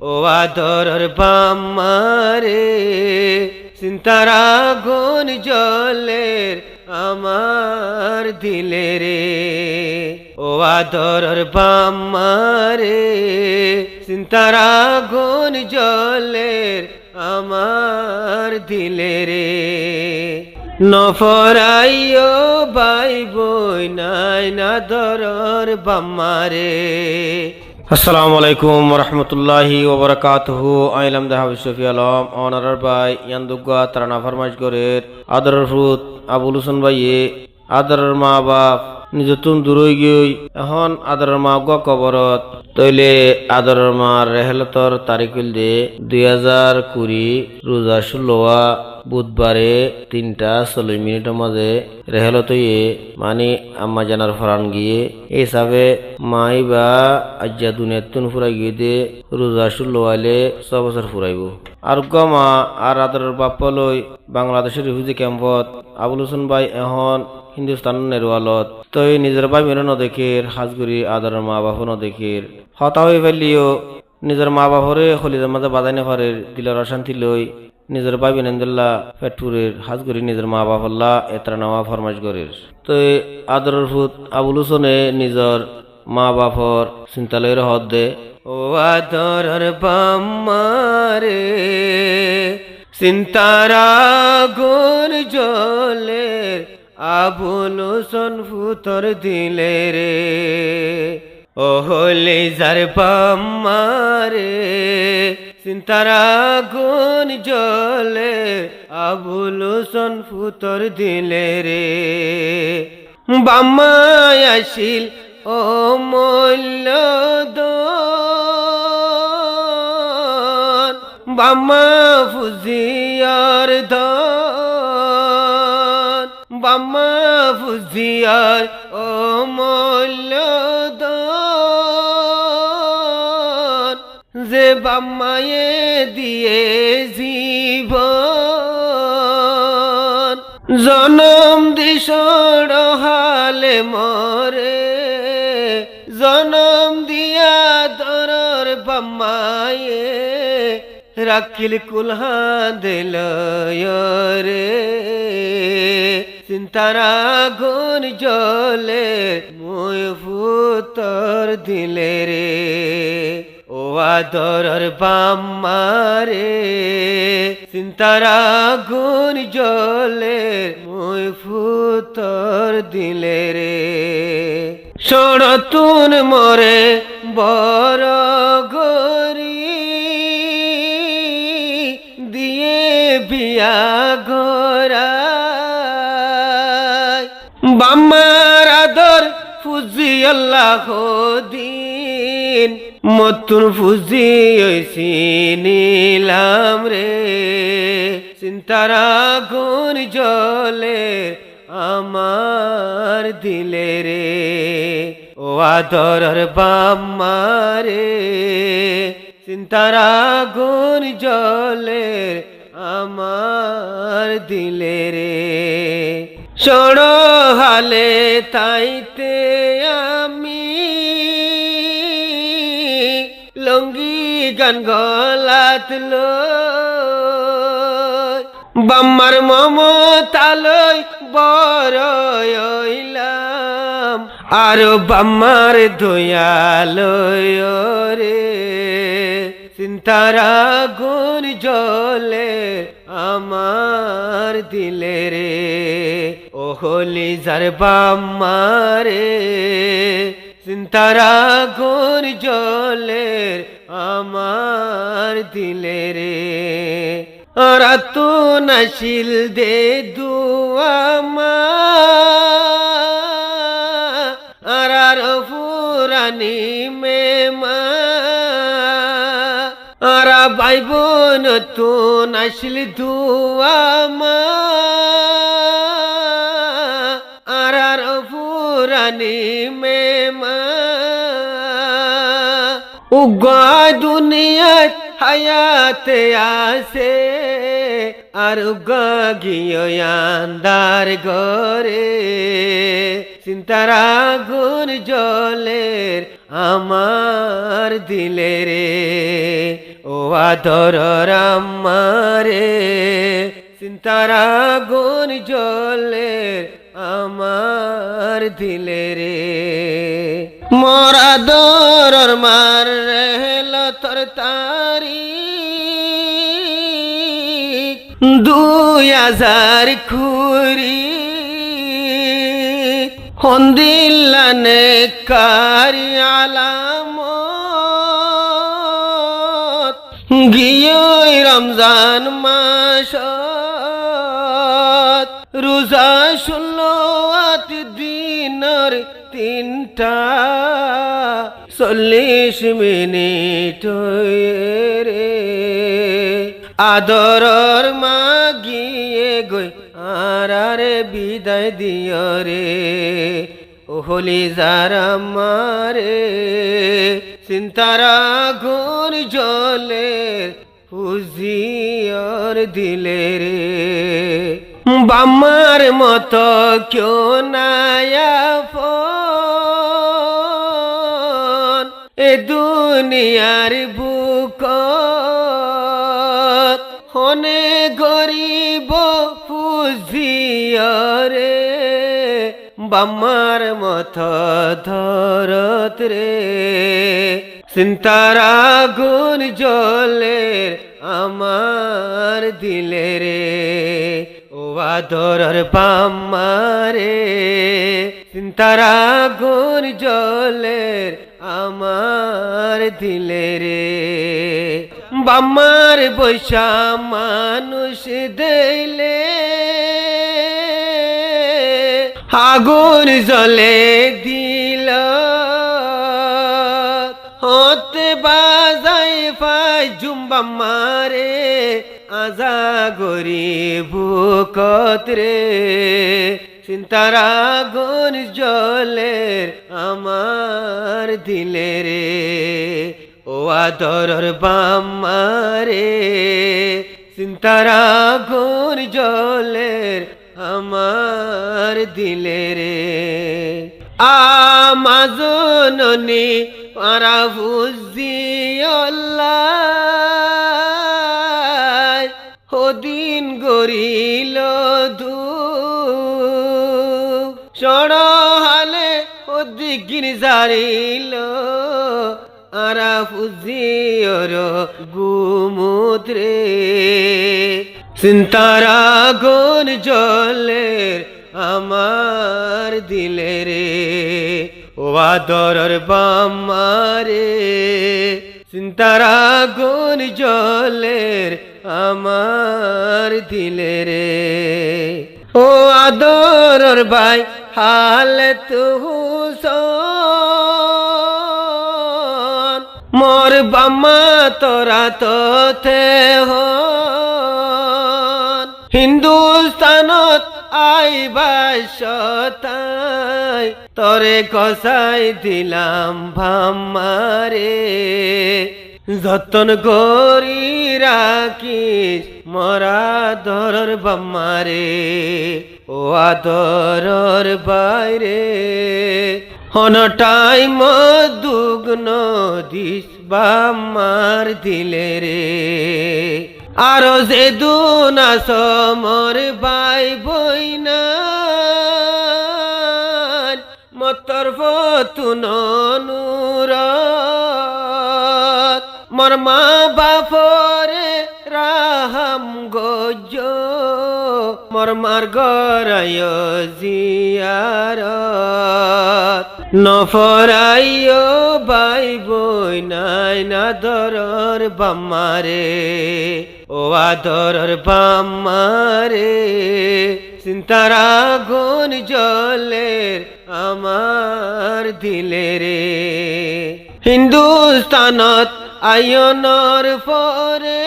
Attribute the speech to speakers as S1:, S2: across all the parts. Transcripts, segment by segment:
S1: ও আদরের বাম্মারে চিন্তার আগুন জ্বলের আমার দিলে রে। ও আদরের বাম্মারে চিন্তার আগুন জ্বলের আমার দিলে রে। নফরাইও বাই বই নাই না দরর বাম্মারে। আসসালামু আলাইকুম রহমতুল্লাহি ওবরাকাতুহু। আইলাম দেহাব শফি আলম অনারার ভাই ইয়ান্দুগা তারানা ফরমাইশ গরের আদরের ফুত আবুল হোসেন ভাইয়ে আদরের মা বাপ নিজতুন দূরই গই এখন আদরের মা গা কবরত তৈলে আদরের মার রেহলতর তারিখুল দে 2020 রোজা 16 বুধবারে 3:40 মাঝে রেহলত মানে আম্মা জানার ফরান গিয়ে এই হিসাবে মাই বা আজ্জা দুনিয়াতুন ফুরাই গিয়ে দে রোজা 16 আইলে 6 বছর ফুরাইব। আর গমা আর আদরের বাপ্পলই বাংলাদেশের রিফিউজি ক্যাম্পত আবুল হোসেন ভাই এখন হিন্দুস্তান নেরওয়ালত তই নিজের ভাই মেরে নদেখির হাজগুড়ি আদরের মা বাপও নদেখির হতা হয়ে ফেললিও নিজের মা বাপরে খলিদের মাঝে বাজাই নেফারের দিলের অশান্তি লই নিজের ভাই বেনেন্দুল্লাহ পেটপুরের হাজগুড়ি নিজের মা বাপল্লা এতরা নেওয়া ফরমাইশ করির। তো আদরের ফুত আবুল হোসেনে নিজের মা বাপর চিন্তালয়ের হদ দে। ও আদরের বাম্মারে চিন্তারা গুণ জ্বলের আবুল হোসেন ফুতর দিলে রে। ও হলে যার বাম্মারে চিন্তারা গুণ জ্বলে আবুল হোসেন ফুতর দিলে রে। বাম্মায় আসিল ও মূল্যদন বাম্মা ফুজিয়ার ধন বাম্মা ফুজিয়ার ও মূল্যদন যে বাম্মায়ে দিয়ে জীবন জনম দিশর হালে মরে জনম দিয়া দরর বাম্মায়ে রাখিল কুলহা দিল রে। চিন্তারা গুণ জ্বলে মই ফুতর দিলে রে। ও আদরের বাম্মারে চিন্তারা গুণ জ্বলে মই ফুতর দিলে রে। সড়তুন মরে বড় গরি দিয়ে বিয়া গড়া বাম্মার আদর ফুজি আল্লাহ দিন মতুন ফুজি ওইসি নিলাম রে। চিন্তারা গুণ জ্বলে আমার দিলে রে। ও আদরের বাম্মারে চিন্তারা গুণ জ্বলে আমার দিলে রে। সড় হালে তাইতে আমি লঙ্গি গান গলাত লই বাম্মার মমতালই বড় হইলাম আর বাম্মার দয়ালয় রে। চিন্তারা গুণ জ্বলে আমার দিলে রে। ও হলি যার বাম্মারে চিন্তারা গুণ জ্বলে আমার দিলে রে। রাতু নাশিল দে দুয়ামা আর ফুরানি মেমা আর ভাই বোন তো নাশিল দুয়ামা আর ফুরানি মেমা উগা দুনিয়াত হায়াতে আসে আর উগা গিয়ে আন্দার ঘরে। চিন্তারা গুণ জ্বলের আমার দিলে রে। আদরর আমারে চিন্তার আগুন জ্বলে আমার দিলে রে মোর আদরর মার রেল তোর তারি 2000 খুরি হন্দিল্লানে কারি আলামত গিয়ে রমজান মাস রোজা 16 দিনের 3টা 40 মিনিট রে আদরর মা গিয়ে গই আরে বিদায় দিও রে ওহলি যারা মারে চিন্তার আগুন জ্বলে হুজিয়র দিলে রে বাম্মার মতো কেউ নায়াফন এ দুনিয়ার বুক হনে গরিব ফুজিয়রে বাম্মার মতো ধরত রে চিন্তার আগুন জ্বলে আমার দিলে রে ও আদরর বাম্মারে চিন্তার আগুন জ্বলে আমার দিলে রে বাম্মার বৈশা মানুষ দিলে আগুন জ্বলে দিল হতে বাজাই ফাই জুম্বা মারে আজা গরিব কতরে চিন্তার আগুন জ্বলে আমার দিলে রে ও আদরর বাম্মারে চিন্তার আগুন জ্বলে আমার দিলে রে আমাজননি পারা বুঝিয়াল্লাহ হদিন গরিল দু সড়হালে ওদিকিন জারিল আরা ফুজিয়র গুমুদ্রে চিন্তার আগুন জ্বলে আমার দিলে রে ও আদরর বাম্মারে চিন্তার আগুন জ্বলে আমার দিলে রে ও আদরর ভাই হালত হুসন মোর বাম্মা তোরা তো তে হন হিন্দুস্তানত আইবা সতাই তরে কসাই দিলাম ভাম্মারে যতন করি রাখিস মরা আদরর বাম্মারে ও আদরর বাইরে হন টাইম দুগ্ন দিস বাম্মার দিলে রে আরো যে দুনা সমর বাই বইনা মতর ফতুন নুরত মর মা বাপরে রাহাম গজ মর মার গরায় জিয়ারত নফরাইও বাই বই নাই না দরর বাম্মারে ও আদরর বাম্মারে চিন্তার আগুন জ্বলে আমার দিলে রে হিন্দুস্তানত আয়নর পরে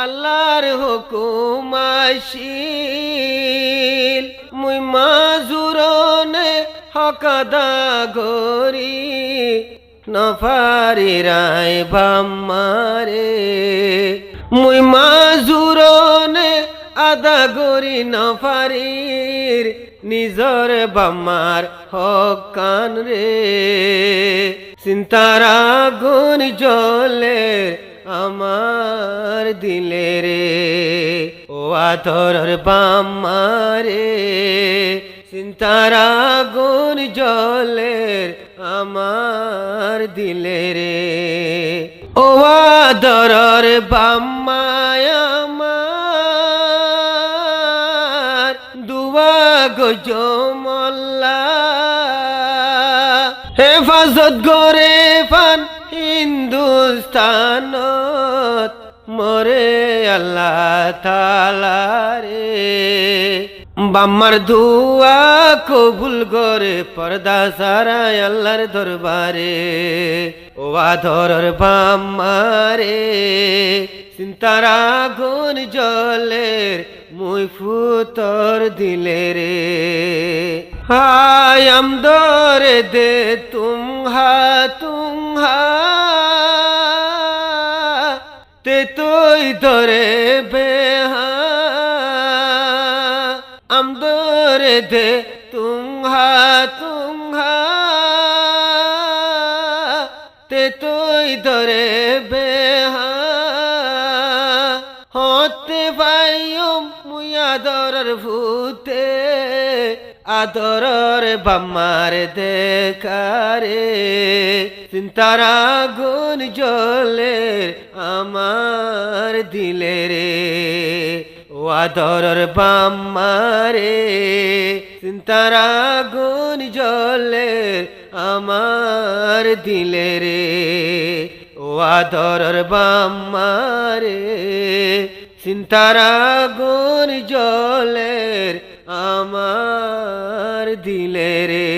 S1: আল্লাহর হুকুম আসিল মুই মাজুরনে হকদা গরি নফারি রায় বাম্মারে মুই মাজুরনে আদা গরি নফারির নিজর বাম্মার হকান রে চিন্তার আগুন জ্বলে আমার দিলে রে, ও আদরের বাম্মারে। চিন্তার আগুন জ্বলে আমার দিলে রে, ও আদরের বাম্মায় আমার দুয়া গজমল্লা। হেফাজত গরে ফান হিন্দুস্তানত মরে আল্লাহ তাআলা রে। বাম্মার দুয়া কবুল করে পর্দা সারায় আল্লাহর দরবারে, ও আদরের বাম্মারে। চিন্তার আগুন জ্বলে মুই ফুতর দিলে রে, হায় আমদরে দে তুমহা তে তুই ধরে বেহা। আমদরে দে তুমহা তে তুই ধরে বেহা। হতে পাইম মুই আদরের ভূতে, আদরের বাম্মার দেখারে। চিন্তার আগুন জ্বলে আমার দিলে রে, ও আদরের বাম্মারে। চিন্তার আগুন জ্বলে আমার দিলে রে, ও আদরের বাম্মারে। চিন্তার আগুন জ্বলে আমার দিলে রে।